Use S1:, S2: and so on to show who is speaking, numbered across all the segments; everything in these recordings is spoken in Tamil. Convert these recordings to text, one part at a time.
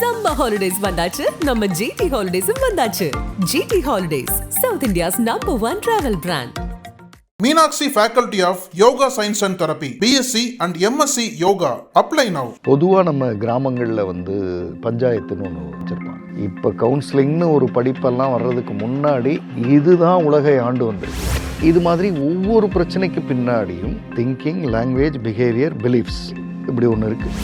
S1: Summer holidays வந்தாச்சு, நம்ம GT Holidays வந்தாச்சு. GT Holidays, South India's #1 travel brand.
S2: Meenakshi Faculty of Yoga Science and Therapy, BSc and MSc Yoga. Apply now.
S3: பொதுவாக நம்ம கிராமங்களில் பஞ்சாயத்துன்னு ஒன்று வச்சுருப்பாங்க. இப்போ கவுன்சிலிங்னு ஒரு படிப்பெல்லாம் வர்றதுக்கு முன்னாடி இதுதான் உலகை ஆண்டு வந்திருக்கு. இது மாதிரி ஒவ்வொரு பிரச்சனைக்கு பின்னாடியும் திங்கிங், லாங்குவேஜ், பிஹேவியர், பிலீஃப்ஸ் இப்படி ஒன்று இருக்குது.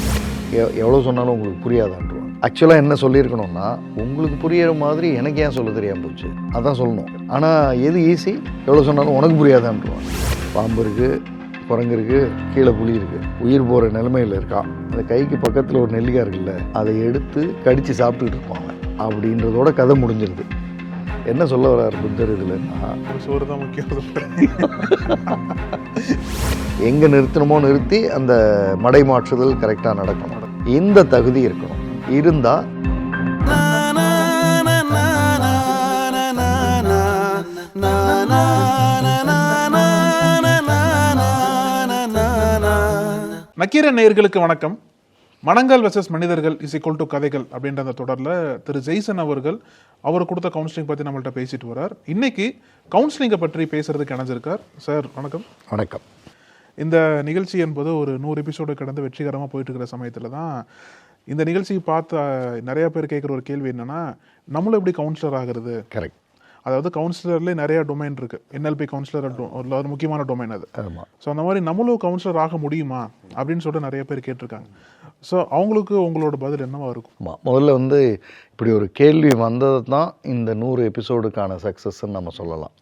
S3: எவ்வளோ சொன்னாலும் உங்களுக்கு புரியாதான்றாங்க. ஆக்சுவலாக என்ன சொல்லியிருக்கணும்னா, உங்களுக்கு புரியிற மாதிரி எனக்கு ஏன் சொல்ல தெரியாமல் போச்சு, அதான் சொல்லணும். ஆனால் எது ஈஸி, எவ்வளோ சொன்னாலும் உனக்கு புரியாதான்றாங்க. பாம்பு இருக்குது, குரங்கு இருக்குது, கீழே புலி இருக்குது, உயிர் போகிற நிலைமையில் இருக்கான். அந்த கைக்கு பக்கத்தில் ஒரு நெல்லிக்காய் இருக்குல்ல, அதை எடுத்து கடித்து சாப்பிட்டுக்கிட்டு இருப்பாங்க. அப்படின்றதோட கதை முடிஞ்சிருது. என்ன சொல்ல வர்றாரு புத்தர் இதுலன்னா,
S2: சோறு தான் முக்கியம்.
S3: எங்கே நிறுத்தணுமோ நிறுத்தி அந்த மடை மாற்றுதல் கரெக்டாக நடக்கணும். இந்த தகுதி இருக்கணும். இருந்தால்
S2: நக்கீரன் நேயர்களுக்கு வணக்கம். மனங்கள் வெர்சஸ் மனிதர்கள் = கதைகள் அப்படின்ற அந்த தொடரில் திரு ஜெய்சன் அவர்கள் அவர் கொடுத்த கவுன்சிலிங் பற்றி நம்மள்ட்ட பேசிட்டு வர்றார். இன்னைக்கு கவுன்சிலிங்கை பற்றி பேசுறதுக்கு இணைஞ்சிருக்கார். சார் வணக்கம்.
S3: வணக்கம்.
S2: இந்த நிகழ்ச்சி என்பது ஒரு 100 எபிசோடு கடந்து வெற்றிகரமாக போயிட்டு இருக்கிற சமயத்தில் தான் இந்த நிகழ்ச்சி பார்த்த நிறைய பேர் கேட்குற ஒரு கேள்வி என்னன்னா, நம்மளும் எப்படி கவுன்சிலர் ஆகிறது?
S3: கரெக்ட்.
S2: அதாவது கவுன்சிலர்லேயே நிறைய டொமைன் இருக்கு. NLP கவுன்சிலர் ஒரு முக்கியமான டொமைன் அது. ஸோ அந்த மாதிரி நம்மளும் கவுன்சிலர் ஆக முடியுமா அப்படின்னு சொல்லிட்டு நிறைய பேர் கேட்டிருக்காங்க. ஸோ அவங்களுக்கு உங்களோட பதில் என்னவா இருக்கும்?
S3: முதல்ல இப்படி ஒரு கேள்வி வந்தது தான் இந்த 100 எபிசோடுக்கான சக்ஸஸ்ன்னு நம்ம சொல்லலாம்.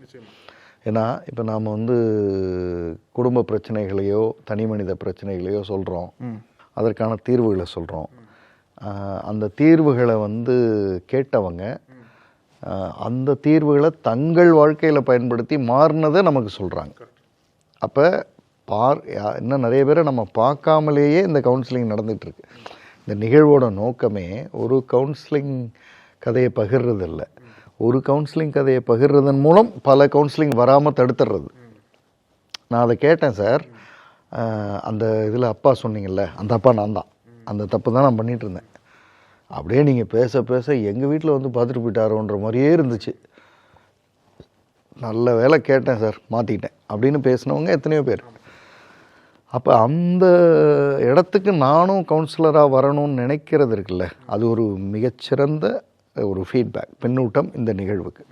S3: ஏன்னா இப்போ நாம் குடும்ப பிரச்சனைகளையோ தனி மனித பிரச்சனைகளையோ சொல்கிறோம், அதற்கான தீர்வுகளை சொல்கிறோம். அந்த தீர்வுகளை கேட்டவங்க அந்த தீர்வுகளை தங்கள் வாழ்க்கையில் பயன்படுத்தி மாறினதை நமக்கு சொல்கிறாங்க. அப்போ இன்னும் நிறைய பேரை நம்ம பார்க்காமலேயே இந்த கவுன்சிலிங் நடந்துகிட்ருக்கு. இந்த நிகழ்வோட நோக்கமே ஒரு கவுன்சிலிங் கதையை பகிர்றதில்ல. ஒரு கவுன்சிலிங் கதையை பகிர்றதன் மூலம் பல கவுன்சிலிங் வராமல் தடுத்துடுறது. நான் அதை கேட்டேன் சார். அந்த இதில் அப்பா சொன்னீங்கல்ல, அந்த அப்பா நான் தான். அந்த தப்பு தான் நான் பண்ணிகிட்டு இருந்தேன். அப்படியே நீங்கள் பேச பேச எங்கள் வீட்டில் பார்த்துட்டு போயிட்டாரோன்ற மாதிரியே இருந்துச்சு. நல்ல வேலை கேட்டேன் சார், மாற்றிக்கிட்டேன் அப்படின்னு பேசினவங்க எத்தனையோ பேர். அப்போ அந்த இடத்துக்கு நானும் கவுன்சிலராக வரணும்னு நினைக்கிறது இருக்குல்ல, அது ஒரு மிகச்சிறந்த ஒரு ஃபீட்பேக், பின்னூட்டம் இந்த நிகழ்வுக்கு.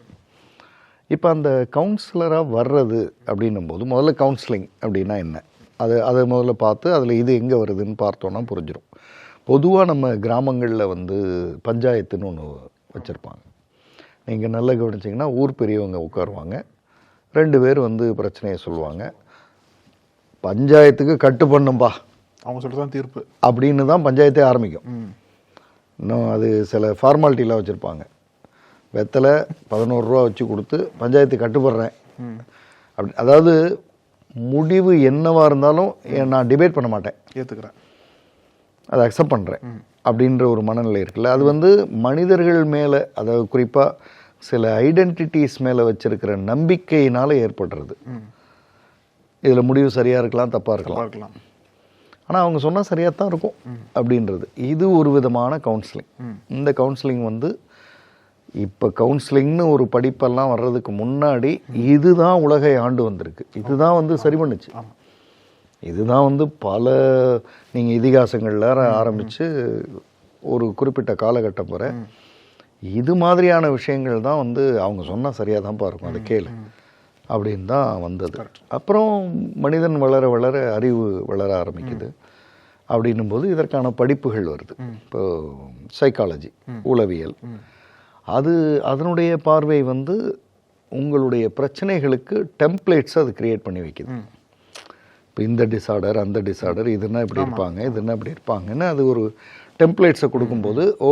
S3: இப்போ அந்த கவுன்சிலராக வர்றது அப்படின்னும் போது முதல்ல கவுன்சிலிங் அப்படின்னா என்ன, அதை முதல்ல பார்த்து அதில் இது எங்கே வருதுன்னு பார்த்தோன்னா புரிஞ்சிடும். பொதுவாக நம்ம கிராமங்களில் பஞ்சாயத்துன்னு ஒன்று வச்சுருப்பாங்க. நீங்கள் நல்லா கவனிச்சிங்கன்னா, ஊர் பெரியவங்க உட்காருவாங்க, 2 பேர் பிரச்சனையை சொல்லுவாங்க. பஞ்சாயத்துக்கு கட்டு பண்ணும்பா,
S2: அவங்க சொல்லிட்டு தான் தீர்ப்பு
S3: அப்படின்னு தான் பஞ்சாயத்தே ஆரம்பிக்கும். இன்னும் அது சில ஃபார்மாலிட்டிலாம் வச்சுருப்பாங்க. வெத்தலை 11 ரூபா வச்சு கொடுத்து பஞ்சாயத்து கட்டுப்படுறேன் அப்படி. அதாவது முடிவு என்னவாக இருந்தாலும் நான் டிபேட் பண்ண மாட்டேன்,
S2: ஏற்றுக்கிறேன்,
S3: அதை அக்செப்ட் பண்ணுறேன் அப்படின்ற ஒரு மனநிலை இருக்குல்ல. அது மனிதர்கள் மேலே, அதாவது குறிப்பாக சில ஐடென்டிட்டிஸ் மேலே வச்சுருக்கிற நம்பிக்கையினால் ஏற்படுறது. இதில் முடிவு சரியாக இருக்கலாம், தப்பாக இருக்கலாம், ஆனால் அவங்க சொன்னால் சரியாக தான் இருக்கும் அப்படின்றது. இது ஒரு விதமான கவுன்சிலிங். இந்த கவுன்சிலிங் இப்போ கவுன்சிலிங்னு ஒரு படிப்பெல்லாம் வர்றதுக்கு முன்னாடி இதுதான் உலகை ஆண்டு வந்திருக்கு. இதுதான் சரி பண்ணுச்சு. இதுதான் பல நீங்கள் இதிகாசங்களில் ஆரம்பித்து ஒரு குறிப்பிட்ட காலகட்டம் வரை இது மாதிரியான விஷயங்கள் தான் அவங்க சொன்னால் சரியாக தான்ப்பா இருக்கும், அதை கேளு அப்படின்னு தான் வந்தது. அப்புறம் மனிதன் வளர வளர அறிவு வளர ஆரம்பிக்குது. அப்படின்னும் போது இதற்கான படிப்புகள் வருது. இப்போ சைக்காலஜி, உளவியல், அதனுடைய பார்வை உங்களுடைய பிரச்சனைகளுக்கு டெம்ப்ளேட்ஸ் அது கிரியேட் பண்ணி வைக்குது. இப்போ இந்த டிஸார்டர், அந்த டிஸார்டர், இதுன்னா இப்படி இருப்பாங்க, இதுன்னா இப்படி இருப்பாங்கன்னு அது ஒரு டெம்ப்ளேட்ஸை கொடுக்கும்போது, ஓ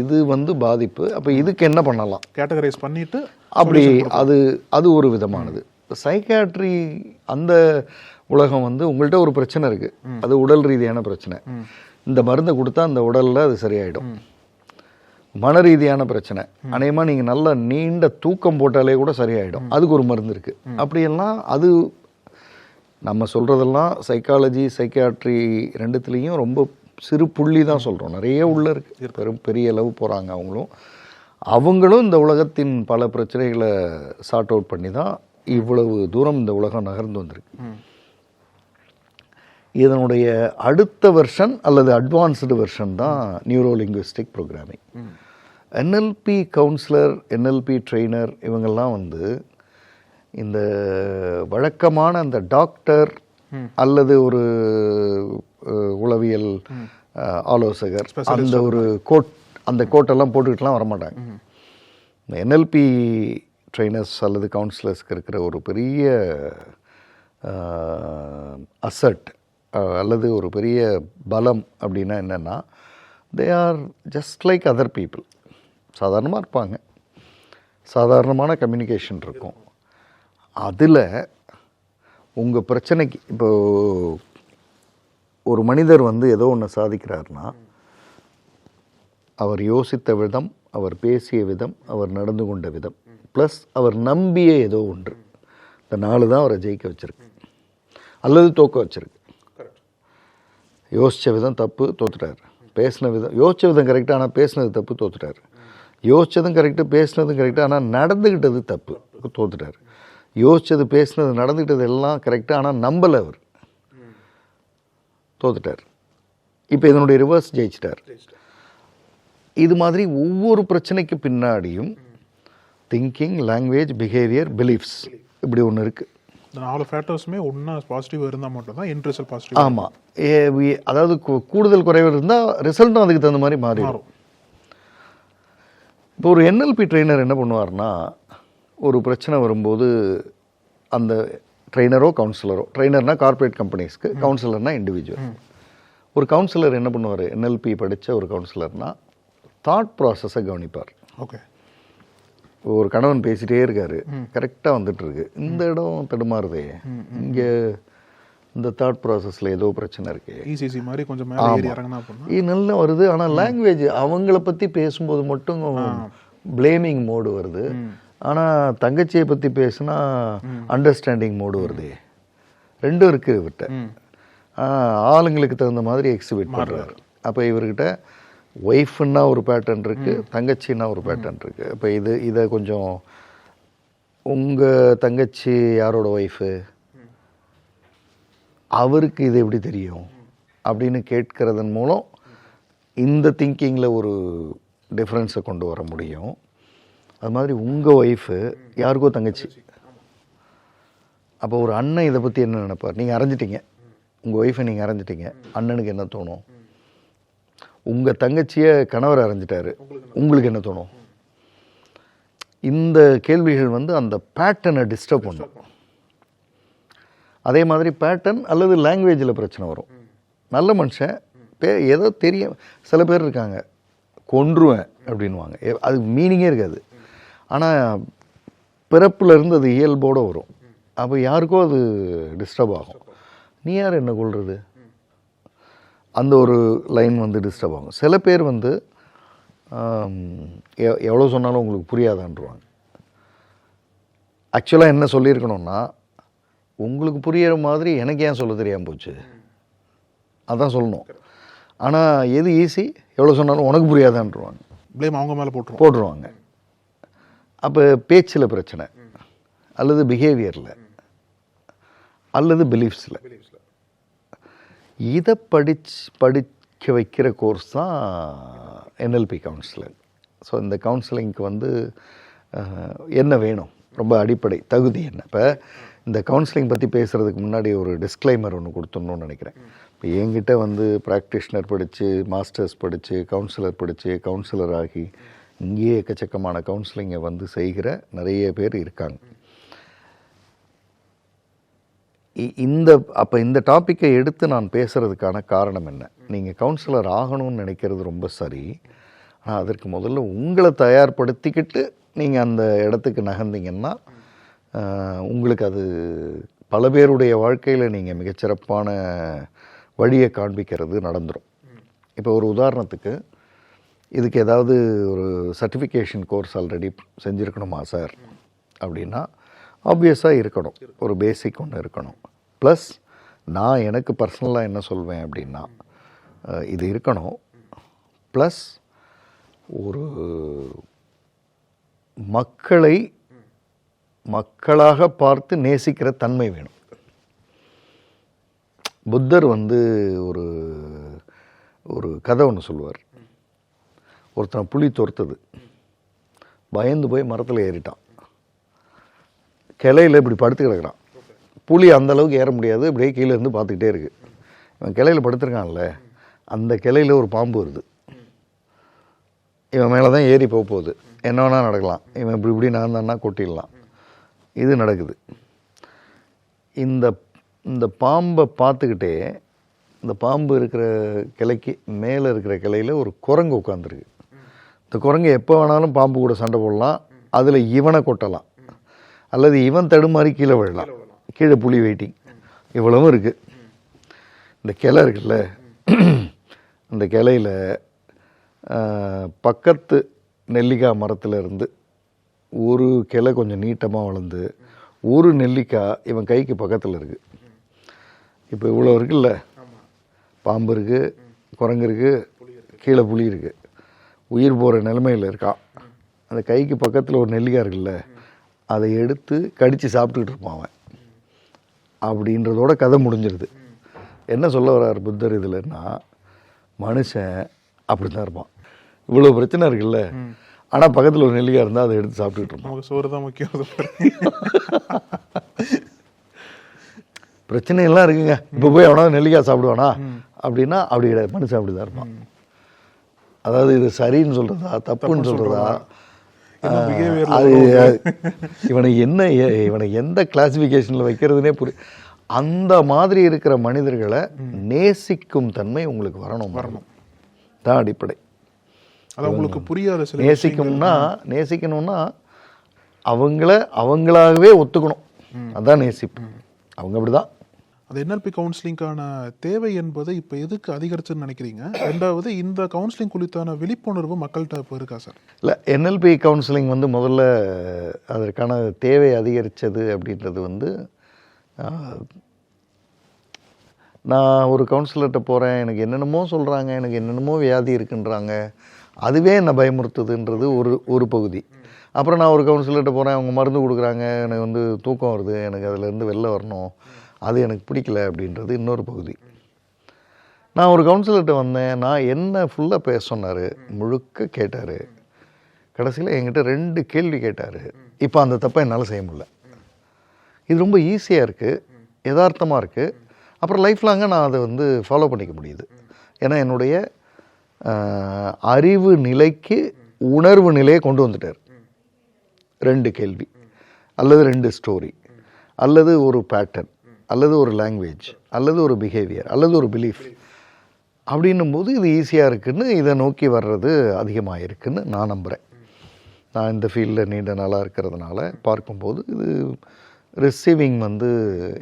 S3: இது பாதிப்பு, அப்போ இதுக்கு என்ன பண்ணலாம்
S2: கேட்டகரைஸ் பண்ணிட்டு
S3: அப்படி அது ஒரு விதமானது. சைக்காட்ரி அந்த உலகம் உங்கள்கிட்ட ஒரு பிரச்சனை இருக்குது, அது உடல் ரீதியான பிரச்சனை, இந்த மருந்தை கொடுத்தா அந்த உடலில் அது சரியாயிடும். மன ரீதியான பிரச்சனை, அநேகமாக நீங்கள் நல்லா நீண்ட தூக்கம் போட்டாலே கூட சரியாயிடும், அதுக்கு ஒரு மருந்து இருக்குது. அப்படியெல்லாம் அது நம்ம சொல்கிறதெல்லாம் சைக்காலஜி, சைக்காட்ரி ரெண்டுத்துலேயும் ரொம்ப சிறு புள்ளி தான் சொல்கிறோம், நிறைய உள்ள இருக்கு, பெரும் பெரிய அளவு போகிறாங்க அவங்களும் இந்த உலகத்தின் பல பிரச்சனைகளை சார்ட் அவுட் பண்ணி தான் இவ்வளவு தூரம் இந்த உலகம் நகர்ந்து வந்திருக்கு. இதனுடைய அடுத்த வெர்ஷன் அல்லது அட்வான்ஸ்டு வெர்ஷன் தான் neuro linguistic programming. NLP councillor, NLP trainer இவங்கெல்லாம் இந்த வழக்கமான அந்த டாக்டர் அல்லது ஒரு உளவியல் ஆலோசகர் அந்த ஒரு அந்த கோட்டெல்லாம் போட்டுக்கிட்டுலாம் வரமாட்டாங்க. இந்த என்எல்பி ட்ரெயினர்ஸ் அல்லது கவுன்சிலர்ஸ்க்கு இருக்கிற ஒரு பெரிய அசட் அல்லது ஒரு பெரிய பலம் அப்படின்னா என்னென்னா, they are just like other people. சாதாரணமாக இருப்பாங்க, சாதாரணமான கம்யூனிகேஷன் இருக்கும். அதில் உங்கள் பிரச்சனைக்கு இப்போது ஒரு மனிதர் ஏதோ ஒன்று சாதிக்கிறாருன்னா, அவர் யோசித்த விதம், அவர் பேசிய விதம், அவர் நடந்து கொண்ட விதம், ப்ளஸ் அவர் நம்பிய ஏதோ ஒன்று, இந்த 4 தான் அவரை ஜெயிக்க வச்சிருக்கு அல்லது தோக்க வச்சிருக்கு. யோசித்த விதம் தப்பு, தோத்துட்டார். பேசின விதம், யோசித்த விதம் கரெக்டு, ஆனால் பேசினது தப்பு, தோத்துட்டார். யோசித்ததும் கரெக்டு, பேசினதும் கரெக்டு, ஆனால் நடந்துக்கிட்டது தப்பு, தோத்துட்டார். யோசித்தது, பேசினது, நடந்துக்கிட்டது எல்லாம் கரெக்டு, ஆனால் நம்பலை அவர், தோத்துட்டார். இப்போ இதனுடைய ரிவர்ஸ், ஜெயிச்சிட்டார். இது மாதிரி ஒவ்வொரு பிரச்சனைக்கு பின்னாடியும் திங்கிங், லாங்குவேஜ், பிஹேவியர், பிலீஃப்ஸ் இப்படி ஒன்று இருக்குது.
S2: இந்த 4 ஃபேக்டர்ஸுமே ஒன்றா பாசிட்டிவ் இருந்தால் மட்டும்தான் எண்ட் ரிசல்ட் பாசிட்டிவ்.
S3: ஆமாம், அதாவது கூடுதல் குறைவு இருந்தால் ரிசல்ட்டும் அதுக்கு தகுந்த மாதிரி மாறிடும். இப்போ ஒரு என்எல்பி ட்ரெயினர் என்ன பண்ணுவார்னா, ஒரு பிரச்சனை வரும்போது அந்த ட்ரெயினரோ கவுன்சிலரோ, ட்ரெயினர்னால் கார்ப்பரேட் கம்பெனிஸ்க்கு, கவுன்சிலர்னால் இண்டிவிஜுவல். ஒரு கவுன்சிலர் என்ன பண்ணுவார், என்எல்பி படித்த ஒரு கவுன்சிலர்னால் தாட் ப்ராசஸை கவனிப்பார்.
S2: ஓகே,
S3: ஒரு கணவன் பேசிகிட்டே இருக்காரு, கரெக்டாக வந்துட்டுருக்கு, இந்த இடம் தடுமாறுதே, இங்கே இந்த தாட் ப்ராசஸில் ஏதோ பிரச்சனை இருக்குது,
S2: இசிசி மாதிரி கொஞ்சம் மேலே ஏறி இறங்கினா
S3: நல்லா வருது. ஆனால் லாங்குவேஜ் அவங்கள பற்றி பேசும்போது மட்டும் பிளேமிங் மோடு வருது, ஆனால் தங்கச்சியை பற்றி பேசுனா அண்டர்ஸ்டாண்டிங் மோடு வருது. ரெண்டும் இருக்குது இவர்கிட்ட. ஆளுங்களுக்கு தகுந்த மாதிரி எக்ஸிபிட் பண்ணுறாரு. அப்போ இவர்கிட்ட ஒய்ஃப்னா ஒரு பேட்டர்ன் இருக்குது, தங்கச்சின்னா ஒரு பேட்டர்ன் இருக்குது. இப்போ இதை கொஞ்சம், உங்கள் தங்கச்சி யாரோட ஒய்ஃபு, அவருக்கு இது எப்படி தெரியும் அப்படின்னு கேட்கறதன் மூலம் இந்த திங்கிங்கில் ஒரு டிஃப்ரென்ஸை கொண்டு வர முடியும். அது மாதிரி உங்கள் ஒய்ஃபு யாருக்கோ தங்கச்சி, அப்போ ஒரு அண்ணன் இதை பற்றி என்ன நினைப்பார், நீங்கள் அரைஞ்சிட்டீங்க, உங்கள் ஒய்ஃபை நீங்கள் அரைஞ்சிட்டீங்க, அண்ணனுக்கு என்ன தோணும்? உங்கள் தங்கச்சியை கணவர் அரைஞ்சிட்டாரு, உங்களுக்கு என்ன தோணும்? இந்த கேள்விகள் அந்த பேட்டர்னை டிஸ்டர்ப் பண்ணும். அதே மாதிரி பேட்டர்ன் அல்லது லாங்குவேஜில் பிரச்சனை வரும். நல்ல மனுஷன் ஏதோ தெரியும், சில பேர் இருக்காங்க கொன்றுவேன் அப்படின்வாங்க, அது மீனிங்கே இருக்காது, ஆனால் பிறப்புலேருந்து அது இயல்போடு வரும். அப்போ யாருக்கோ அது டிஸ்டர்ப் ஆகும். நீ யார் என்ன கொள்வது, அந்த ஒரு லைன் டிஸ்டர்ப் ஆகும். சில பேர் எவ்வளோ சொன்னாலும் உங்களுக்கு புரியாதான்ருவாங்க. ஆக்சுவலாக என்ன சொல்லியிருக்கணும்னா, உங்களுக்கு புரிகிற மாதிரி எனக்கு ஏன் சொல்ல தெரியாமல் போச்சு, அதான் சொல்லணும். ஆனால் எது ஈஸி, எவ்வளோ சொன்னாலும் உனக்கு புரியாதான்ருவாங்க,
S2: ப்ளேம் அவங்க மேலே
S3: போட்டுருவாங்க. அப்போ பேச்சில் பிரச்சனை, அல்லது பிஹேவியரில், அல்லது பிலீஃப்ஸில். இதை படிக்க வைக்கிற கோர்ஸ் தான் என்எல்பி கவுன்சிலர். ஸோ இந்த கவுன்சிலிங்க்கு என்ன வேணும், ரொம்ப அடிப்படை தகுதி என்ன. இப்போ இந்த கவுன்சிலிங் பற்றி பேசுகிறதுக்கு முன்னாடி ஒரு டிஸ்க்ளைமர் ஒன்று கொடுத்துடணும்னு நினைக்கிறேன். இப்போ என்கிட்ட ப்ராக்டிஷனர் படித்து, மாஸ்டர்ஸ் படித்து, கவுன்சிலர் படித்து, கவுன்சிலர் ஆகி இங்கேயே எக்கச்சக்கமான கவுன்சிலிங்கை செய்கிற நிறைய பேர் இருக்காங்க. இந்த டாப்பிக்கை எடுத்து நான் பேசுகிறதுக்கான காரணம் என்ன, நீங்கள் கவுன்சிலர் ஆகணும்னு நினைக்கிறது ரொம்ப சரி, ஆனால் அதற்கு முதல்ல உங்களை தயார்படுத்திக்கிட்டு நீங்கள் அந்த இடத்துக்கு நகர்ந்தீங்கன்னா உங்களுக்கு அது பல பேருடைய வாழ்க்கையில் நீங்கள் மிகச்சிறப்பான வழியை காண்பிக்கிறது நடந்துடும். இப்போ ஒரு உதாரணத்துக்கு, இதுக்கு ஏதாவது ஒரு சர்டிஃபிகேஷன் கோர்ஸ் ஆல்ரெடி செஞ்சுருக்கணுமா சார் அப்படின்னா, ஆப்வியஸாக இருக்கணும், ஒரு பேசிக் ஒன்று இருக்கணும். ப்ளஸ் நான் எனக்கு பர்சனலாக என்ன சொல்வேன் அப்படின்னா, இது இருக்கணும். ப்ளஸ் ஒரு மக்களை மக்களாக பார்த்து நேசிக்கிற தன்மை வேணும். புத்தர் வந்து ஒரு ஒரு கதை ஒன்று சொல்லுவார். ஒருத்தனை புலி துரத்துது, பயந்து போய் மரத்தில் ஏறிட்டான். கிளையில் இப்படி படுத்து கிடக்கிறான். புலி அந்த அளவுக்கு ஏற முடியாது, இப்படியே கீழே இருந்து பார்த்துக்கிட்டே இருக்கு. இவன் கிளையில் படுத்துருக்கான்ல, அந்த கிளையில் ஒரு பாம்பு வருது. இவன் மேலே தான் ஏறி போகுது. என்ன வேணால் நடக்கலாம். இவன் இப்படி இப்படி நடந்தான்னா கொட்டிடலாம். இது நடக்குது. இந்த பாம்பை பார்த்துக்கிட்டே, இந்த பாம்பு இருக்கிற கிளைக்கு மேலே இருக்கிற கிளையில் ஒரு குரங்கு உட்காந்துருக்கு. இந்த குரங்கு எப்போ வேணாலும் பாம்பு கூட சண்டை போடலாம், அதில் இவனை கொட்டலாம், அல்லது இவன் தடுமாறி கீழே விழலாம். கீழே புலி வெயிட்டிங். இவ்வளவும் இருக்குது. இந்த கிளை இருக்குல்ல, அந்த கிளையில் பக்கத்து நெல்லிக்காய் மரத்தில் இருந்து ஒரு கிளை கொஞ்சம் நீட்டமாக வளர்ந்து ஒரு நெல்லிக்காய் இவன் கைக்கு பக்கத்தில் இருக்குது. இப்போ இவ்வளோ இருக்குல்ல, பாம்பு இருக்குது, குரங்கு இருக்குது, கீழே புலி இருக்குது, உயிர் போகிற நிலைமையில் இருக்கான். அந்த கைக்கு பக்கத்தில் ஒரு நெல்லிக்காய் இருக்குல்ல, அதை எடுத்து கடித்து சாப்பிட்டுக்கிட்டு இருப்பான் அவன். அப்படின்றதோட கதை முடிஞ்சிருது. என்ன சொல்ல வர்றார் புத்தர் இதுலன்னா, மனுஷன் அப்படி தான் இருப்பான். இவ்வளோ பிரச்சனை இருக்குல்ல, ஆனால் பக்கத்தில் ஒரு நெல்லிக்காய் இருந்தால் அதை எடுத்து சாப்பிட்டுக்கிட்டு இருப்பான்.
S2: நமக்கு சோறு தான் முக்கியம்.
S3: பிரச்சனையெல்லாம் இருக்குங்க. இப்போ போய் அவனா நெல்லிக்காய் சாப்பிடுவானா அப்படின்னா அப்படி கிடையாது. மனுஷன் அப்படி தான் இருப்பான். அதாவது இது சரின்னு சொல்கிறதா தப்புன்னு சொல்கிறதா, அது இவனை எந்த கிளாசிஃபிகேஷனில் வைக்கிறதுனே அந்த மாதிரி இருக்கிற மனிதர்களை நேசிக்கும் தன்மை உங்களுக்கு வரணும் தான் அடிப்படை.
S2: உங்களுக்கு புரியாத
S3: நேசிக்கணும்னா அவங்களாகவே ஒத்துக்கணும். அதான் நேசிப்பு. அவங்க அப்படிதான்.
S2: அது என்எல்பி கவுன்சிலிங்கான தேவை என்பது இப்போ எதுக்கு அதிகரிச்சுன்னு நினைக்கிறீங்க? ரெண்டாவது, இந்த கவுன்சிலிங் குறித்தான விழிப்புணர்வு மக்கள்கிட்ட இப்போ இருக்கா சார்?
S3: இல்லை, என்எல்பி கவுன்சிலிங் வந்து முதல்ல அதற்கான தேவை அதிகரித்தது அப்படின்றது வந்து, நான் ஒரு கவுன்சிலர்கிட்ட போகிறேன், எனக்கு என்னென்னமோ சொல்கிறாங்க, எனக்கு என்னென்னமோ வியாதி இருக்குன்றாங்க, அதுவே என்னை பயமுறுத்துதுன்றது ஒரு பகுதி. அப்புறம் நான் ஒரு கவுன்சிலர்கிட்ட போகிறேன், அவங்க மருந்து கொடுக்குறாங்க, எனக்கு வந்து தூக்கம் வருது, எனக்கு அதிலேருந்து வெளில வரணும், அது எனக்கு பிடிக்கல அப்படின்றது இன்னொரு பகுதி. நான் ஒரு கவுன்சிலர்கிட்ட வந்தேன், நான் என்ன ஃபுல்லாக பேச சொன்னார், முழுக்க கேட்டார். கடைசியில் என்கிட்ட 2 கேள்வி கேட்டார். இப்போ அந்த தப்பை என்னால் செய்ய முடியல. இது ரொம்ப ஈஸியாக இருக்குது, யதார்த்தமாக இருக்குது. அப்புறம் லைஃப் லாங்காக நான் அதை வந்து ஃபாலோ பண்ணிக்க முடியுது. ஏன்னா என்னுடைய அறிவு நிலைக்கு உணர்வு நிலையை கொண்டு வந்துட்டார். 2 கேள்வி அல்லது 2 ஸ்டோரி அல்லது ஒரு பேட்டர்ன் அல்லது ஒரு லாங்குவேஜ் அல்லது ஒரு பிஹேவியர் அல்லது ஒரு பிலீஃப் அப்படின்னும் போது இது ஈஸியாக இருக்குன்னு, இதை நோக்கி வர்றது அதிகமாக இருக்குன்னு நான் நம்புகிறேன். நான் இந்த ஃபீல்டில் நீண்ட நாளாக இருக்கிறதுனால பார்க்கும்போது இது ரிசீவிங் வந்து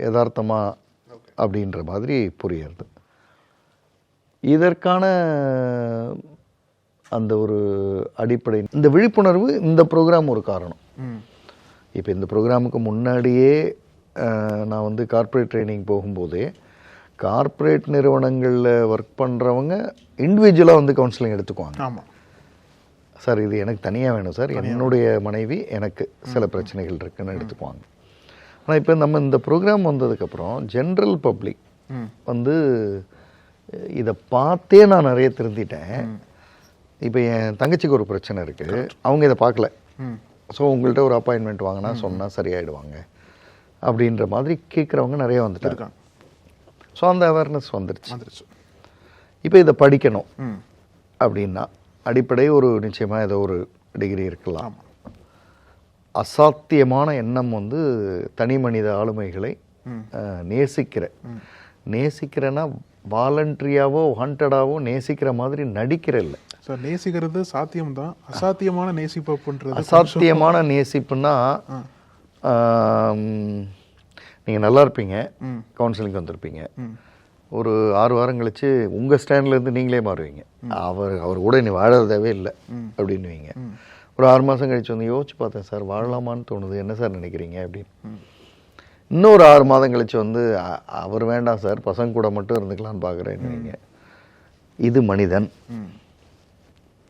S3: யதார்த்தமாக அப்படின்ற மாதிரி புரியுறது. இதற்கான அந்த ஒரு அடிப்படை, இந்த விழிப்புணர்வு, இந்த ப்ரோக்ராம் ஒரு காரணம். இப்போ இந்த ப்ரோக்ராமுக்கு முன்னாடியே நான் வந்து கார்ப்பரேட் ட்ரைனிங் போகும்போதே கார்ப்பரேட் நிறுவனங்களில் ஒர்க் பண்ணுறவங்க இண்டிவிஜுவலாக வந்து கவுன்சிலிங் எடுத்துக்குவாங்க.
S2: ஆமாம்
S3: சார், இது எனக்கு தனியாக வேணும் சார், என்னுடைய மனைவி எனக்கு சில பிரச்சனைகள் இருக்குன்னு எடுத்துக்குவாங்க. ஆனால் இப்போ நம்ம இந்த ப்ரோக்ராம் வந்ததுக்கப்புறம் ஜென்ரல் பப்ளிக் வந்து இதை பார்த்தே நான் நிறைய திருந்திட்டேன். இப்போ என் தங்கச்சிக்கு ஒரு பிரச்சனை இருக்குது, அவங்க இதை பார்க்கல. ஸோ உங்கள்கிட்ட ஒரு அப்பாயின்மெண்ட் வாங்கினா சொன்னால் சரியாயிடுவாங்க அப்படின்ற மாதிரி கேட்குறவங்க நிறைய வந்துட்டாங்க. ஸோ அந்த அவேர்னஸ் வந்துருச்சு. இப்போ இதை படிக்கணும் அப்படின்னா அடிப்படை ஒரு நிச்சயமாக ஏதோ ஒரு டிகிரி இருக்கலாம். அசாத்தியமான எண்ணம் வந்து தனி மனித ஆளுமைகளை நேசிக்கிறேன்னா வாலண்டரியாவோ ஹண்டடாவோ நேசிக்கிற மாதிரி நடிக்கிற இல்லை
S2: சார். நேசிக்கிறது சாத்தியம்தான். அசாத்தியமான நேசிப்புன்றது,
S3: அசாத்தியமான நேசிப்புன்னா நீங்கள் நல்லா இருப்பீங்க, கவுன்சிலிங் வந்திருப்பீங்க, ஒரு 6 வாரம் கழிச்சு உங்கள் ஸ்டாண்ட்லேருந்து நீங்களே மாறுவீங்க. அவர் கூட நீ வாழறதவே இல்லை அப்படின்னுவீங்க. ஒரு 6 மாதம் கழிச்சு வந்து யோசிச்சு பார்த்தேன் சார், வாழலாமான்னு தோணுது, என்ன சார் நினைக்கிறீங்க அப்படின்னு. இன்னொரு 6 மாதம் கழிச்சு வந்து அவர் வேண்டாம் சார், பசங்க கூட மட்டும் இருந்துக்கலான்னு பார்க்குறேன்னுவீங்க. இது மனிதன்,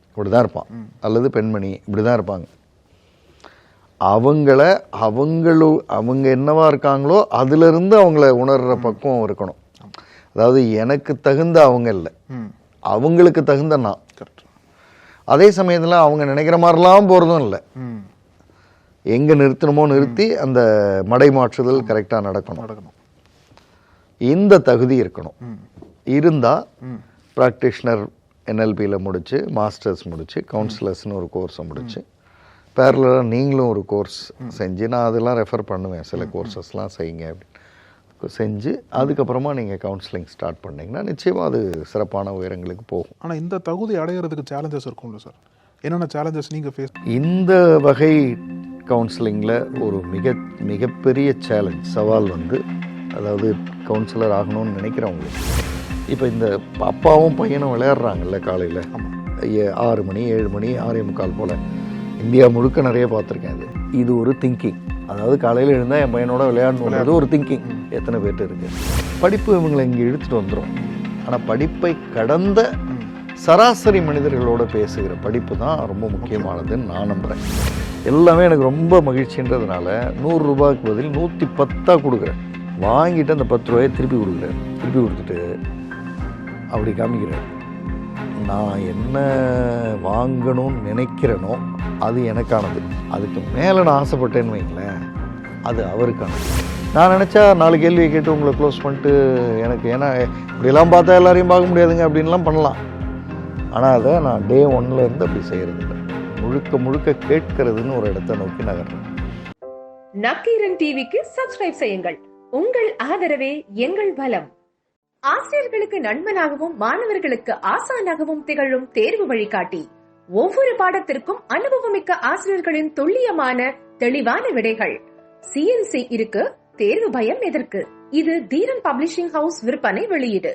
S3: இப்படிதான் இருப்பான், அல்லது பெண்மணி இப்படிதான் இருப்பாங்க. அவங்க என்னவா இருக்காங்களோ அதுல இருந்து அவங்கள உணர்ற பக்குவம் இருக்கணும். அதாவது எனக்கு தகுந்த அவங்க இல்லை, அவங்களுக்கு தகுந்த நான். அதே சமயத்துல அவங்க நினைக்கிற மாதிரிலாம் போறதும் இல்லை. எங்க நிறுத்தணுமோ நிறுத்தி அந்த மடை மாற்றுதல் கரெக்டா நடக்கணும். இந்த தகுதி இருக்கணும். இருந்தா பிராக்டிஷனர் NLPல முடிச்சு, மாஸ்டர்ஸ் முடிச்சு, கவுன்சிலர்ஸ்னு ஒரு கோர்ஸை முடிச்சு, பேரலாக நீங்களும் ஒரு கோர்ஸ் செஞ்சு, நான் அதெல்லாம் ரெஃபர் பண்ணுவேன், சில கோர்சஸ்லாம் செய்யுங்க அப்படின்னு செஞ்சு அதுக்கப்புறமா நீங்கள் கவுன்சிலிங் ஸ்டார்ட் பண்ணிங்கன்னா நிச்சயமாக அது சிறப்பான உயரங்களுக்கு போகும்.
S2: ஆனால் இந்த தகுதி அடையிறதுக்கு சேலஞ்சஸ் இருக்கும்ல சார்? என்னென்ன சேலஞ்சஸ் நீங்கள் ஃபேஸ்?
S3: இந்த வகை கவுன்சிலிங்கில் ஒரு மிகப்பெரிய சேலஞ்ச், சவால் அதாவது கவுன்சிலர் ஆகணும்னு நினைக்கிறவங்களுக்கு, இப்போ இந்த அப்பாவும் பையனும் விளையாடுறாங்கல்ல காலையில் 6 மணி 7 மணி 6:45 போல், இந்தியா முழுக்க நிறைய பார்த்துருக்கேன். இது ஒரு திங்கிங். அதாவது காலையில் எழுந்தால் என் பையனோட விளையாடணுன்றது ஒரு திங்கிங் எத்தனை பேர்ட்டு இருக்கு. படிப்பு இவங்களை இங்கே இழுத்துட்டு வந்துடும். ஆனால் படிப்பை கடந்த சராசரி மனிதர்களோட பேசுகிற படிப்பு தான் ரொம்ப முக்கியமானதுன்னு நான் நம்புகிறேன். எல்லாமே எனக்கு ரொம்ப மகிழ்ச்சின்றதுனால 100 ரூபாய்க்கு பதில் 110 கொடுக்குறேன். வாங்கிட்டு அந்த 10 ரூபாயை திருப்பி கொடுக்குறேன். திருப்பி கொடுத்துட்டு அப்படி காமிக்கிறேன், நான் என்ன வாங்கணும்னு நினைக்கிறேனோ அது எனக்கானது. அதுக்கு மேலே நான் ஆசைப்பட்டேன்னு வைங்களேன், அது அவருக்கானது. நான் நினச்சா 4 கேள்வியை கேட்டு உங்களை க்ளோஸ் பண்ணிட்டு எனக்கு, ஏன்னா இப்படியெல்லாம் பார்த்தா எல்லாரையும் பார்க்க முடியாதுங்க அப்படின்லாம் பண்ணலாம். ஆனால் அதை நான் டே 1ல இருந்து அப்படி செய்கிறது இல்லை. முழுக்க கேட்கறதுன்னு ஒரு இடத்தை நோக்கி நகர்றேன்.
S4: நக்கீரன் டிவிக்கு சப்ஸ்கிரைப் செய்யுங்கள். உங்கள் ஆதரவே எங்கள் பலம். ஆசிரியர்களுக்கு நண்பனாகவும் மாணவர்களுக்கு ஆசானாகவும் திகழும் தேர்வு வழிகாட்டி. ஒவ்வொரு பாடத்திற்கும் அனுபவமிக்க ஆசிரியர்களின் துல்லியமான தெளிவான விடைகள். CNC இருக்கு, தேர்வு பயம் எதற்கு? இது தீரன் பப்ளிஷிங் ஹவுஸ் விற்பனை வெளியீடு.